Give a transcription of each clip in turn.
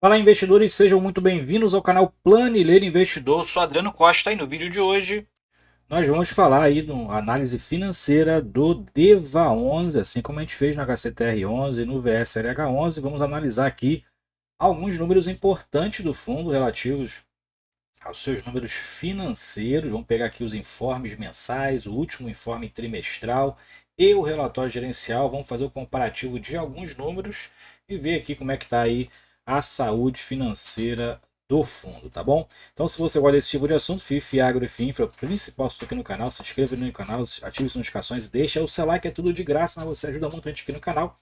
Fala, investidores, sejam muito bem-vindos ao canal Planilheiro Investidor. Sou Adriano Costa e no vídeo de hoje nós vamos falar aí de uma análise financeira do DEVA11, assim como a gente fez no HCTR11 e no VSLH11. Vamos analisar aqui alguns números importantes do fundo relativos aos seus números financeiros. Vamos pegar aqui os informes mensais, o último informe trimestral e o relatório gerencial. Vamos fazer o comparativo de alguns números e ver aqui como é que está aí a saúde financeira do fundo, tá bom? Então, se você gosta desse tipo de assunto, FIF, Agro e FIINFRA, o principal assunto aqui no canal, se inscreva no canal, ative as notificações e deixa o seu like, é tudo de graça, mas você ajuda muito a gente aqui no canal,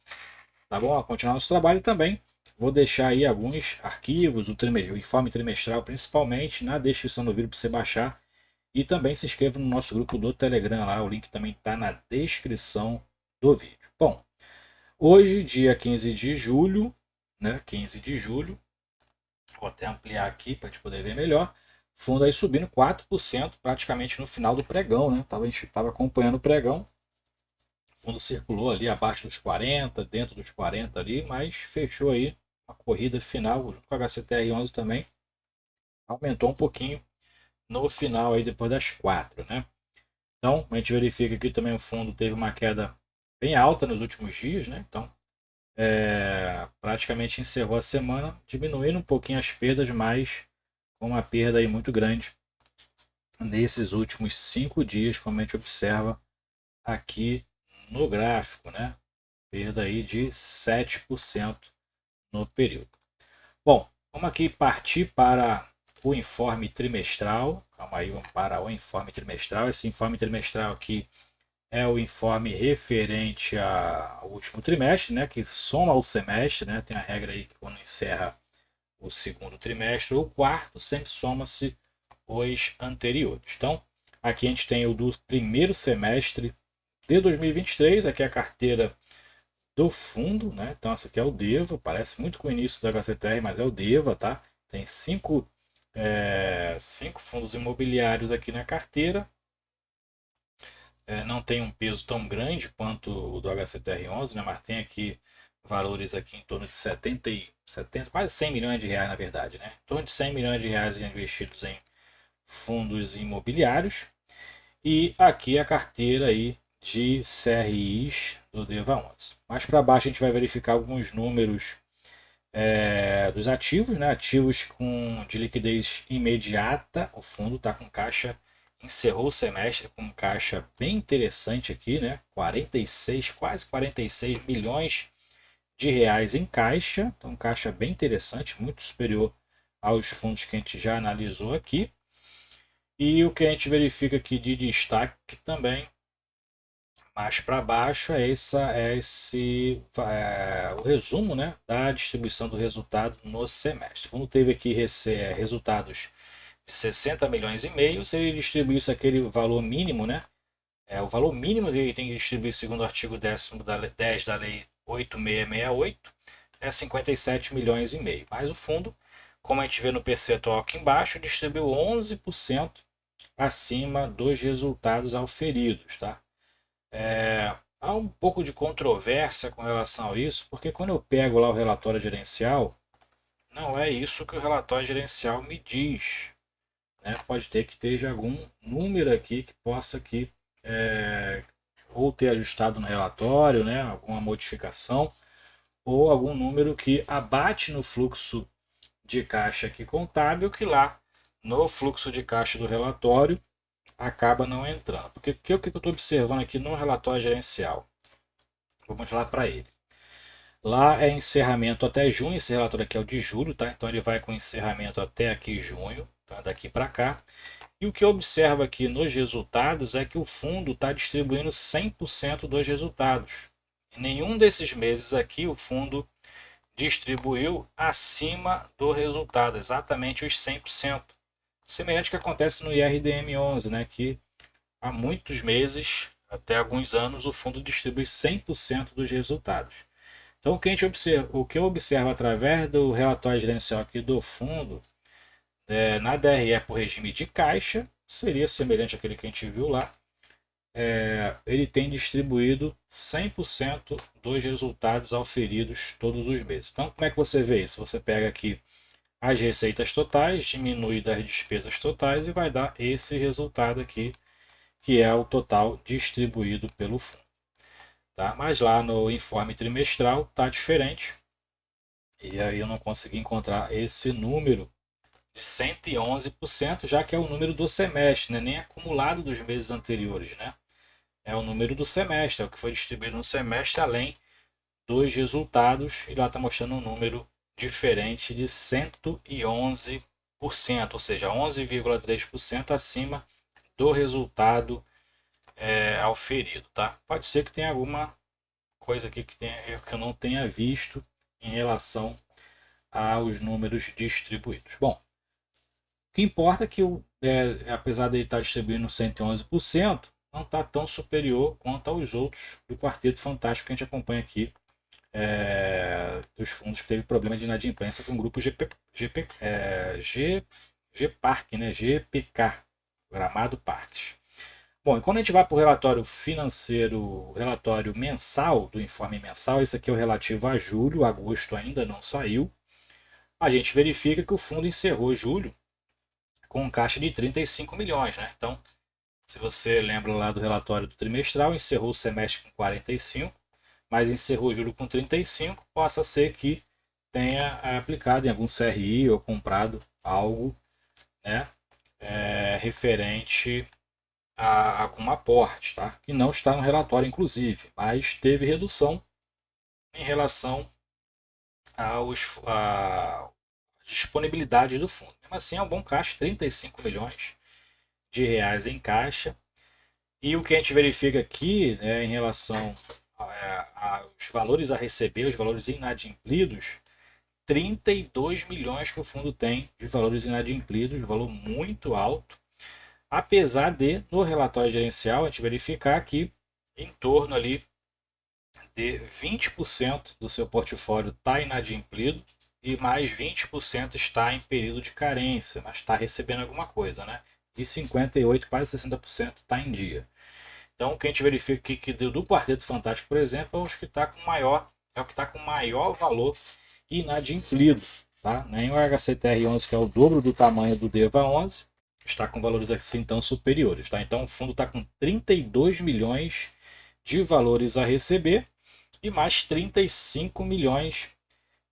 tá bom? A continuar nosso trabalho e também vou deixar aí alguns arquivos, o informe trimestral principalmente, na descrição do vídeo para você baixar. E também se inscreva no nosso grupo do Telegram lá, o link também está na descrição do vídeo. Bom, hoje, dia 15 de julho, né? 15 de julho, vou até ampliar aqui para a gente poder ver melhor. Fundo aí subindo 4% praticamente no final do pregão, né? A gente estava acompanhando o pregão. O fundo circulou ali abaixo dos 40, dentro dos 40 ali, mas fechou aí a corrida final, junto com a HCTR11 também. Aumentou um pouquinho no final aí depois das 4, né? Então, a gente verifica aqui também o fundo teve uma queda bem alta nos últimos dias, né? Então, praticamente encerrou a semana, diminuindo um pouquinho as perdas, mas com uma perda aí muito grande nesses últimos 5 dias, como a gente observa aqui no gráfico, né? Perda aí de 7% no período. Bom, vamos aqui partir para o informe trimestral. Calma aí, vamos para o informe trimestral. Esse informe trimestral aqui é o informe referente ao último trimestre, né, que soma o semestre, né, tem a regra aí que quando encerra o segundo trimestre ou o quarto, sempre soma-se os anteriores. Então, aqui a gente tem o do primeiro semestre de 2023, aqui é a carteira do fundo, né? Então, essa aqui é o DEVA, parece muito com o início do HCTR, mas é o DEVA, tá? Tem cinco fundos imobiliários aqui na carteira. Não tem um peso tão grande quanto o do HCTR11, né? Mas tem aqui valores aqui em torno de 70, quase 100 milhões de reais na verdade, né? Em torno de 100 milhões de reais investidos em fundos imobiliários. E aqui a carteira aí de CRIs do DEVA11. Mais para baixo a gente vai verificar alguns números dos ativos, né? Ativos de liquidez imediata. O fundo está com caixa, encerrou o semestre com caixa bem interessante aqui, né? 46, quase 46 milhões de reais em caixa. Então, caixa bem interessante, muito superior aos fundos que a gente já analisou aqui. E o que a gente verifica aqui de destaque também, mais para baixo, o resumo, né, da distribuição do resultado no semestre. O fundo teve aqui resultados de 60 milhões e meio. Se ele distribuísse aquele valor mínimo, né, o valor mínimo que ele tem que distribuir segundo o artigo 10 da Lei 8668 é 57 milhões e meio. Mas o fundo, como a gente vê no percentual aqui embaixo, distribuiu 11% acima dos resultados auferidos, tá? Há um pouco de controvérsia com relação a isso, porque quando eu pego lá o relatório gerencial, não é isso que o relatório gerencial me diz, né? Pode ter que esteja algum número aqui que possa aqui, ou ter ajustado no relatório, né? Alguma modificação, ou algum número que abate no fluxo de caixa aqui contábil, que lá no fluxo de caixa do relatório acaba não entrando. Porque o que eu estou observando aqui no relatório gerencial? Vamos lá para ele. Lá é encerramento até junho, esse relatório aqui é o de julho, tá? Então ele vai com encerramento até aqui junho, tá? Daqui para cá. E o que eu observo aqui nos resultados é que o fundo está distribuindo 100% dos resultados. Em nenhum desses meses aqui o fundo distribuiu acima do resultado, exatamente os 100%. Semelhante ao que acontece no IRDM11, né? Que há muitos meses, até alguns anos, o fundo distribui 100% dos resultados. Então, o que eu observo através do relatório gerencial aqui do fundo, na DRE por regime de caixa, seria semelhante àquele que a gente viu lá, ele tem distribuído 100% dos resultados auferidos todos os meses. Então, como é que você vê isso? Você pega aqui as receitas totais, diminui das despesas totais e vai dar esse resultado aqui, que é o total distribuído pelo fundo. Tá? Mas lá no informe trimestral está diferente. E aí eu não consegui encontrar esse número de 111%, já que é o número do semestre, né? Nem acumulado dos meses anteriores. Né? É o número do semestre, é o que foi distribuído no semestre, além dos resultados. E lá está mostrando um número diferente de 111%, ou seja, 11,3% acima do resultado auferido. Tá? Pode ser que tenha alguma coisa aqui que eu não tenha visto em relação aos números distribuídos. Bom, o que importa é que, apesar de ele estar distribuindo 111%, não está tão superior quanto aos outros do Quarteto Fantástico que a gente acompanha aqui, dos fundos que teve problema de inadimplência com o grupo GPark, né? GPK, Gramado Parques. Bom, e quando a gente vai para o relatório financeiro, o relatório mensal, do informe mensal, esse aqui é o relativo a julho, agosto ainda não saiu, a gente verifica que o fundo encerrou julho com um caixa de 35 milhões. Né? Então, se você lembra lá do relatório do trimestral, encerrou o semestre com 45, mas encerrou julho com 35, possa ser que tenha aplicado em algum CRI ou comprado algo, né, referente a algum aporte, tá? Que não está no relatório, inclusive, mas teve redução em relação às disponibilidades do fundo. Mesmo assim, é um bom caixa, 35 milhões de reais em caixa. E o que a gente verifica aqui, em relação aos valores a receber, os valores inadimplidos, 32 milhões que o fundo tem de valores inadimplidos, um valor muito alto, apesar de, no relatório gerencial, a gente verificar que em torno ali de 20% do seu portfólio está inadimplido e mais 20% está em período de carência, mas está recebendo alguma coisa, né? E 58%, quase 60% está em dia. Então, o que a gente verifica aqui que do Quarteto Fantástico, por exemplo, é o que está com maior valor inadimplido. Tá? Nem o HCTR11, que é o dobro do tamanho do DEVA11, está com valores assim tão superiores. Tá? Então, o fundo está com 32 milhões de valores a receber e mais 35 milhões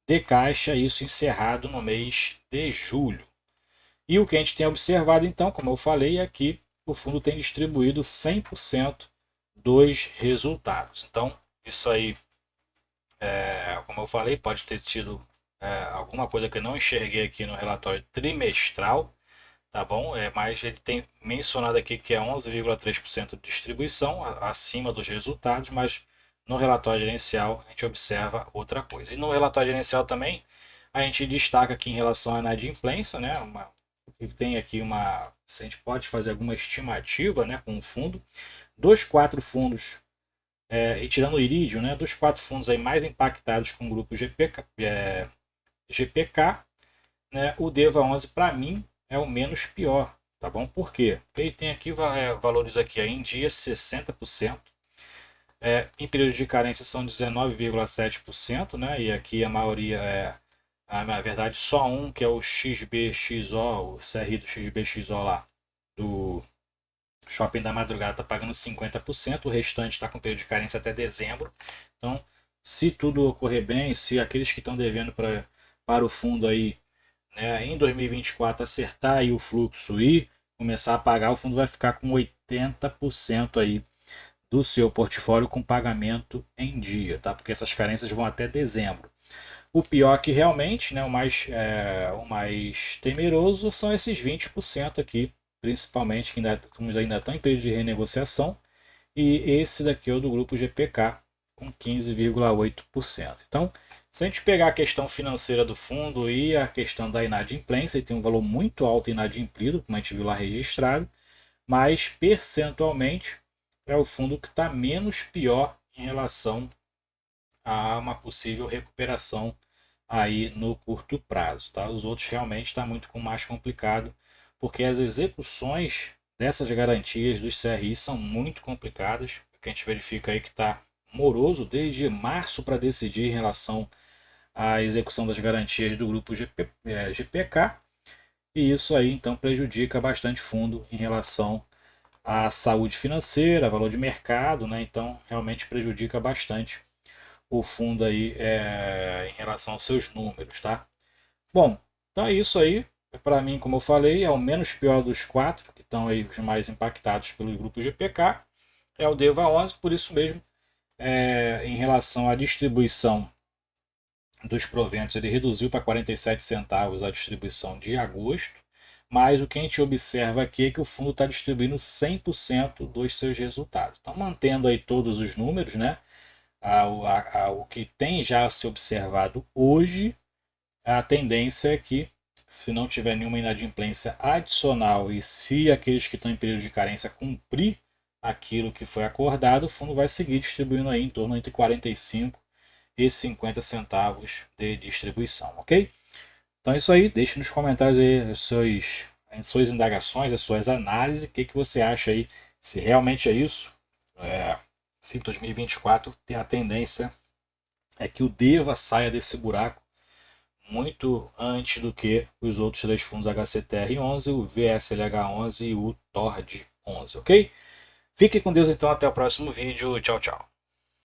de caixa, isso encerrado no mês de julho. E o que a gente tem observado, então, como eu falei, é que o fundo tem distribuído 100% dos resultados. Então, isso aí, como eu falei, pode ter tido alguma coisa que eu não enxerguei aqui no relatório trimestral, tá bom? Mas ele tem mencionado aqui que é 11,3% de distribuição, acima dos resultados, mas no relatório gerencial a gente observa outra coisa. E no relatório gerencial também a gente destaca aqui em relação à inadimplência, né? Tem aqui se a gente pode fazer alguma estimativa, né, com o fundo, dos 4 fundos, e tirando o Iridium, né, dos 4 fundos aí mais impactados com o grupo GPK, né, o DEVA11 para mim é o menos pior, tá bom? Por quê? Porque ele tem aqui valores aqui em dia 60%, em período de carência são 19,7%, né, e aqui a maioria na verdade só um, que é o XBXO, o CRI do XBXO lá, do Shopping da Madrugada, está pagando 50%, o restante está com período de carência até dezembro. Então, se tudo ocorrer bem, se aqueles que estão devendo para o fundo aí, né, em 2024 acertar aí o fluxo e começar a pagar, o fundo vai ficar com 80% aí do seu portfólio com pagamento em dia, tá? Porque essas carências vão até dezembro. O pior que realmente, né, o mais temeroso são esses 20% aqui, principalmente, que ainda estão em período de renegociação, e esse daqui é o do grupo GPK, com 15,8%. Então, se a gente pegar a questão financeira do fundo e a questão da inadimplência, ele tem um valor muito alto inadimplido, como a gente viu lá registrado, mas percentualmente é o fundo que está menos pior em relação a uma possível recuperação aí no curto prazo. Tá? Os outros realmente está muito mais complicado, porque as execuções dessas garantias dos CRI são muito complicadas, que a gente verifica aí que está moroso desde março para decidir em relação a execução das garantias do grupo GPK, e isso aí então prejudica bastante fundo em relação à saúde financeira, valor de mercado, né? Então realmente prejudica bastante o fundo aí em relação aos seus números, tá? Bom, então é isso aí. Para mim, como eu falei, é o menos pior dos quatro, que estão aí os mais impactados pelo grupo GPK, é o DEVA 11, por isso mesmo, em relação à distribuição dos proventos, ele reduziu para 47 centavos a distribuição de agosto, mas o que a gente observa aqui é que o fundo está distribuindo 100% dos seus resultados. Então, mantendo aí todos os números, né? O que tem já se observado hoje, a tendência é que, se não tiver nenhuma inadimplência adicional e se aqueles que estão em período de carência cumprir aquilo que foi acordado, o fundo vai seguir distribuindo aí em torno entre 45 e 50 centavos de distribuição, ok? Então é isso aí, deixe nos comentários aí as suas indagações, as suas análises, o que, que você acha aí, se realmente é isso. Se em 2024 tem a tendência é que o DEVA saia desse buraco muito antes do que os outros três fundos HCTR11, o VSLH11 e o TORD11, ok? Fique com Deus então, até o próximo vídeo, tchau, tchau.